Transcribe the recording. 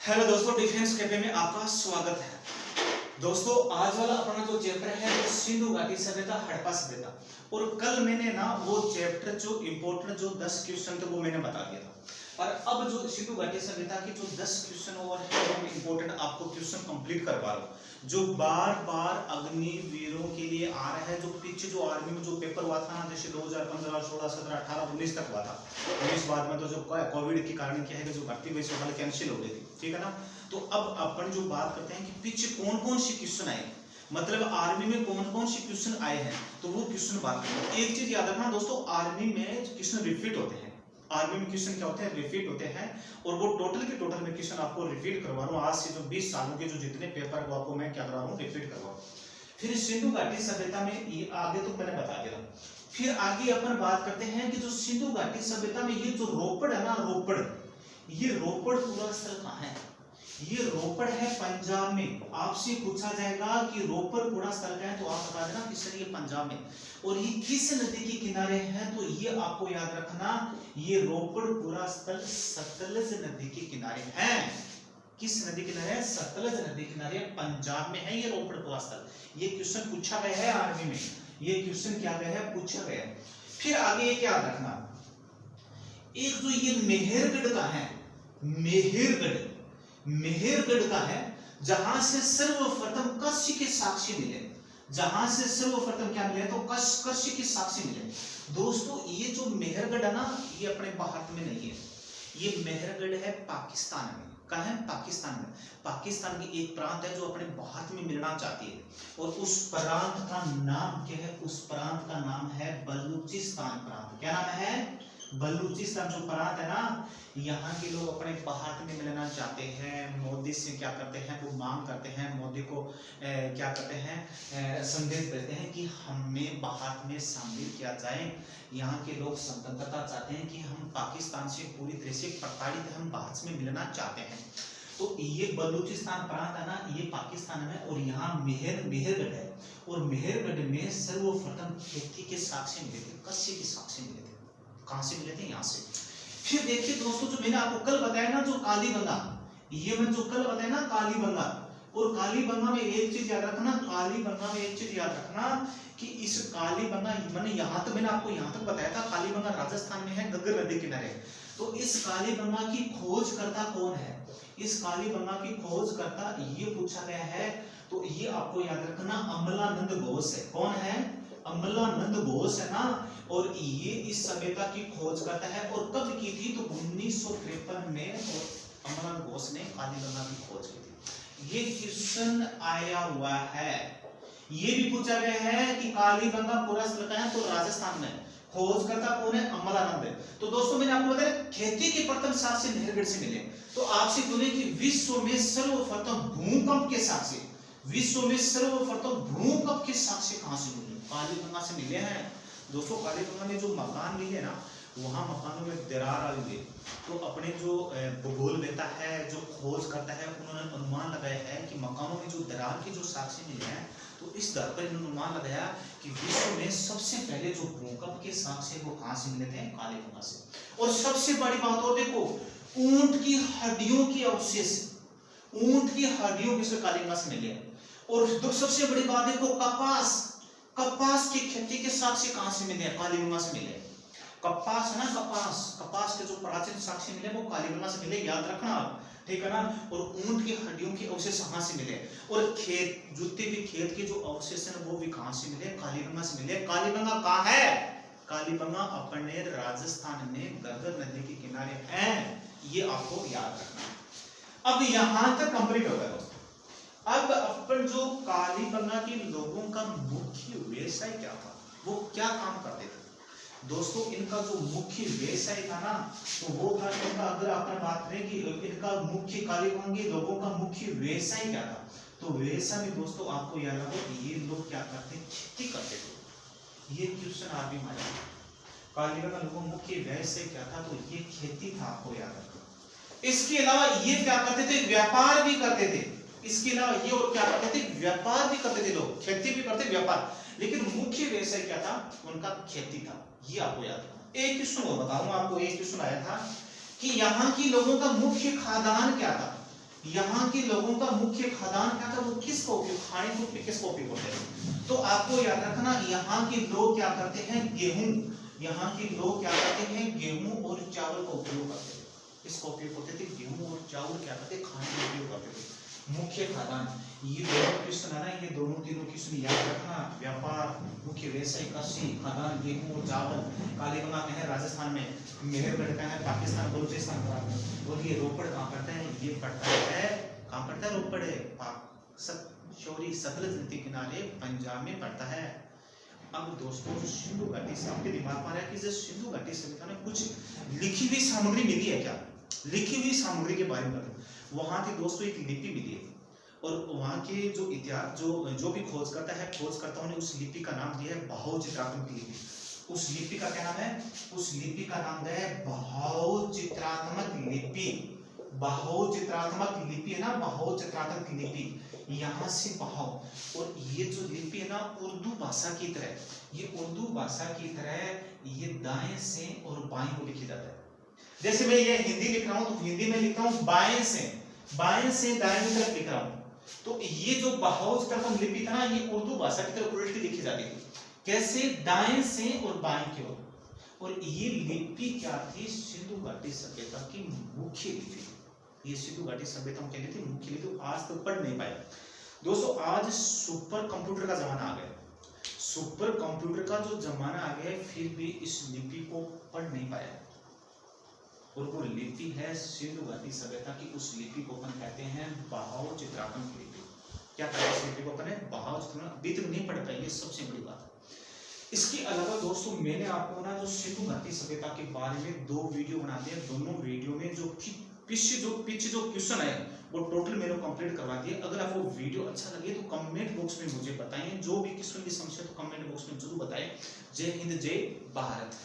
Hello दोस्तों, defence cafe में आपका स्वागत है। दोस्तों आज वाला अपना जो चैप्टर है वो सिंधु घाटी सभ्यता, हड़प्पा सभ्यता। और कल मैंने ना वो चैप्टर जो इंपॉर्टेंट जो 10 क्वेश्चन थे वो मैंने बता दिया था। और अब जो सिंधु घाटी सभ्यता के जो 10 क्वेश्चन और है वो इंपॉर्टेंट आपको क्वेश्चन कंप्लीट करवा रहा हूँ, जो बार बार अग्निवीरों के लिए आ रहा है। जो पीछे जो आर्मी में जो पेपर हुआ था ना, जैसे 2015, 16, 17, 18, 19 तक हुआ था। 19 बाद में तो जो कोविड के कारण क्या है कि जो भर्ती हुई वाले कैंसिल हो गई थी, ठीक है ना। तो अब अपन जो बात करते हैं कि पीछे कौन कौन से क्वेश्चन आए, मतलब आर्मी में कौन कौन से क्वेश्चन आए हैं, तो वो क्वेश्चन बात करते हैं। एक चीज याद रखना दोस्तों, आर्मी में क्वेश्चन रिपीट होते हैं। आर्मी में क्वेश्चन क्या होते हैं, रिपीट होते हैं। और वो टोटल के टोटल में क्वेश्चन आपको रिपीट करवा रहा हूँ। आज से जो 20 सालों के जो जितने पेपर वो आपको मैं क्या करा रहा हूँ, रिपीट करवा रहा हूँ। फिर सिंधु घाटी सभ्यता में ये आगे तो मैंने बता दिया। फिर आगे अपन बात करते हैं कि जो सिंधु घाटी सभ्यता में ये जो रोपड़ है ना, रोपड़, ये रोपड़ पूरा स्थल कहाँ है? ये रोपड़ है पंजाब में। आपसे पूछा जाएगा कि रोपड़ पूरा स्थल का है, तो आप बता देना कि सर ये पंजाब में। और ये किस नदी के किनारे है, तो ये आपको याद रखना, ये रोपड़ पूरा स्थल सतलज नदी के किनारे है। किस नदी किनारे है? सतलज नदी किनारे, पंजाब में है ये रोपड़ पूरा स्थल। ये क्वेश्चन पूछा गया है आर्मी में, ये क्वेश्चन क्या गया है, पूछा गया है। फिर आगे ये क्या रखना, एक जो ये मेहरगढ़ का है, मेहरगढ़ का है, जहां से सर्वप्रथम कस्य के साक्ष्य मिले। जहां से सर्वप्रथम क्या मिले, तो कस्य के साक्ष्य मिले। दोस्तों ये जो मेहरगढ़ है ना, ये अपने भारत में नहीं है, ये मेहरगढ़ है पाकिस्तान में। कहाँ है? पाकिस्तान में। पाकिस्तान की एक प्रांत है जो अपने भारत में मिलना चाहती है, और उस प्रांत का नाम क्या है? उस प्रांत का नाम है बलूचिस्तान प्रांत। क्या नाम है? बलूचिस्तान जो प्रांत है ना, यहाँ के लोग अपने भारत में मिलना चाहते हैं। मोदी से क्या करते हैं, वो मांग करते हैं, मोदी को क्या करते हैं, संदेश देते हैं कि हमें भारत में शामिल किया जाए। यहाँ के लोग स्वतंत्रता चाहते हैं कि हम पाकिस्तान से पूरी तरह से प्रताड़ित, हम भारत में मिलना चाहते हैं। तो ये बलूचिस्तान प्रांत है ना, ये पाकिस्तान में, और यहाँ मेहरगढ़ है। और मेहरगढ़ में सर्वप्रथम खेती के साक्ष्य मिले थे, कस्य के साक्ष्य मिले थे। कहां से मिले थे? यहाँ से। फिर देखिए दोस्तों, जो मैंने आपको कल बताया ना, जो कालीबंगा, ये मैं जो कल बताया ना कालीबंगा, और कालीबंगा में एक चीज याद रखना, कालीबंगा में एक चीज याद रखना कि इस कालीबंगा, मैंने यहाँ तक मैंने आपको यहाँ तक बताया था, कालीबंगा राजस्थान में है, गग्गर नदी किनारे। तो इस कालीबंगा की खोजकर्ता कौन है? इस कालीबंगा की खोजकर्ता ये पूछा गया है, तो ये आपको याद रखना अमलानंद घोष है। कौन है? अमलानंद घोष है ना। और ये इस सभ्यता की खोज करता है, और कब की थी? तो 1953 में, और अमलानंद घोष ने कालीबंगा की खोज की थी। ये क्वेश्चन आया हुआ है। ये भी पूछा गया है कि कालीबंगा पूरा स्थल का है, तो राजस्थान में। खोज करता कौन है? अमलानंद है। तो दोस्तों मैंने आपको बताया खेती के प्रथम साक्ष्य मेहरगढ़ से मिले। तो आपसे बोले कि विश्व में सर्वप्रथम भूकंप के साक्ष्य, विश्व में सर्वप्रथम भूकंप के साक्ष्य कहां से मिले? कालीबंगा से मिले हैं। दोस्तों कालीबंगा में जो मकान मिले ना, वहां मकानों में दरार आई हुई। तो अपने जो भूगोल देता है, जो खोज करता है, उन्होंने अनुमान लगाया है कि मकानों में जो दरार के जो साक्ष्य मिले हैं, तो इस दर पर इन्होंने अनुमान लगाया कि विश्व में सबसे पहले जो भूकंप के साक्ष्य वो कहां से मिले थे? कालीबंगा से। और सबसे बड़ी बात और देखो, ऊंट की हड्डियों के अवशेष, ऊंट की हड्डियों के कालीबंगा से मिले। और सबसे बड़ी बात देखो, कपास की खेती के साक्ष्य कहां से मिले? कालीबंगा से मिले। कपास है ना, कपास के जो प्राचीन साक्ष्य मिले वो कालीबंगा से मिले, याद रखना, ठीक है ना। और ऊंट की हड्डियों के अवशेष कहां से मिले? और खेत, जितने भी खेत के जो अवशेष हैं वो भी कहां से मिले? कालीबंगा से मिले। कालीबंगा कहां है? कालीबंगा अपने राजस्थान में गग्गर नदी के किनारे है, ये आपको याद रखना। अब यहां तक कंप्लीट हो गया दोस्तों। अब अपन जो कालीबंगा के लोगों का मुख्य व्यवसाय क्या था, वो क्या काम करते थे? दोस्तों इनका जो मुख्य व्यवसाय था ना, तो वो था इनका, अगर अपन बात करें कि इनका मुख्य कालीबंगा के लोगों का मुख्य व्यवसाय क्या था, तो व्यवसाय में दोस्तों आपको याद रखो, ये लोग क्या करते? खेती करते थे। ये क्वेश्चन आर्मी में आया, कालीबंगा लोगों का मुख्य व्यवसाय क्या था, तो ये खेती था, आपको याद रखो। इसके अलावा ये क्या करते थे? व्यापार भी करते थे। इसके अलावा ये और क्या करते थे? व्यापार भी करते थे लोग, खेती भी करते, व्यापार। लेकिन मुख्य व्यवसाय क्या था? उनका खेती था, ये आपको याद रखना। एक क्वेश्चन और बताऊंगा आपको, एक क्वेश्चन आया था कि यहाँ की लोगों का मुख्य खाद्यान्न क्या था? यहाँ के लोगों का मुख्य खाद्यान्न क्या था, वो किसका उपयोग, खाने के रूप में किसका उपयोग करते हैं। तो आपको याद रखना, यहाँ के लोग क्या करते हैं, गेहूं, यहाँ के लोग क्या करते हैं, गेहूं और चावल का उपयोग करते थे। किसका उपयोग करते थे, गेहूं और चावल क्या करते, खाने का उपयोग करते थे, मुख्य खाद्यान्न। ये दोनों क्वेश्चन है ना, ये दोनों तीनों क्वेश्चन याद रखना। व्यापार, मुख्य व्यवसाय, कृषि, खाद्यान्न, गेहूं और चावल। कालीबंगा में है राजस्थान में, मेहरगढ़ का है पाकिस्तान बलूचिस्तान का, और ये रोपड़ कहाँ पड़ता है, ये पड़ता है, कहाँ पड़ता है, रोपड़ है, शौरी सतलज नदी किनारे पंजाब में पड़ता है। अब दोस्तों सिंधु घाटी से आपके दिमाग में आ रहा है कि सिंधु घाटी सभ्यता में कुछ लिखी हुई सामग्री मिली है क्या, लिखी हुई सामग्री के बारे में वहां की दोस्तों एक लिपि मिली है, और वहां के जो इतिहास जो भी खोजकर्ताओं ने उस लिपि का नाम दिया है बहाव चित्रात्मक लिपि। उस लिपि का क्या नाम है, उस लिपि का नाम है बहाव चित्रात्मक लिपि। बहाव चित्रात्मक लिपि है ना, बहाव चित्रात्मक लिपि, यहाँ से बहाव। और ये जो लिपि है ना उर्दू भाषा की तरह, ये उर्दू भाषा की तरह ये दाएं से और बाएं को लिखी जाता है। जैसे मैं ये हिंदी लिख रहा हूं तो हिंदी में लिख रहा हूं बाएं से दाएं की तरफ लिख रहा हूं। तो ये जो बहाव चित्रात्मक लिपि था ना, ये उर्दू भाषा की तरह उल्टी लिखी जाती थी। कैसे, दाएं से और बाएं की ओर। और ये लिपि क्या थी, सिंधु घाटी सभ्यता की मुख्य लिपि। ये सिंधु घाटी सभ्यता में क्या थी, मुख्य लिपि। आज तक पढ़ नहीं पाए दोस्तों। आज सुपर कंप्यूटर का जमाना आ गया, सुपर कंप्यूटर का जो जमाना आ गया, फिर भी इस लिपि को पढ़ नहीं पाया। और वो लिपि है सिंधु घाटी सभ्यता की। उस लिपि को अपन कहते हैं बहाव चित्रात्मक लिपि। क्या कहते हैं इस लिपि को अपन, बहाव चित्रात्मक। अभी तक नहीं पढ़ पाएंगे, सबसे बड़ी बात। इसके अलावा दोस्तों मैंने आपको ना जो सिंधु घाटी सभ्यता के बारे में 2 वीडियो बना दिए। दोनों वीडियो में जो पीछे जो क्वेश्चन है वो टोटल मैंने कंप्लीट करवा दिए। अगर आपको वीडियो अच्छा लगे तो कमेंट बॉक्स में मुझे बताएं। जो भी क्वेश्चन की समस्या तो कमेंट बॉक्स में जरूर बताएं। जय हिंद, जय भारत।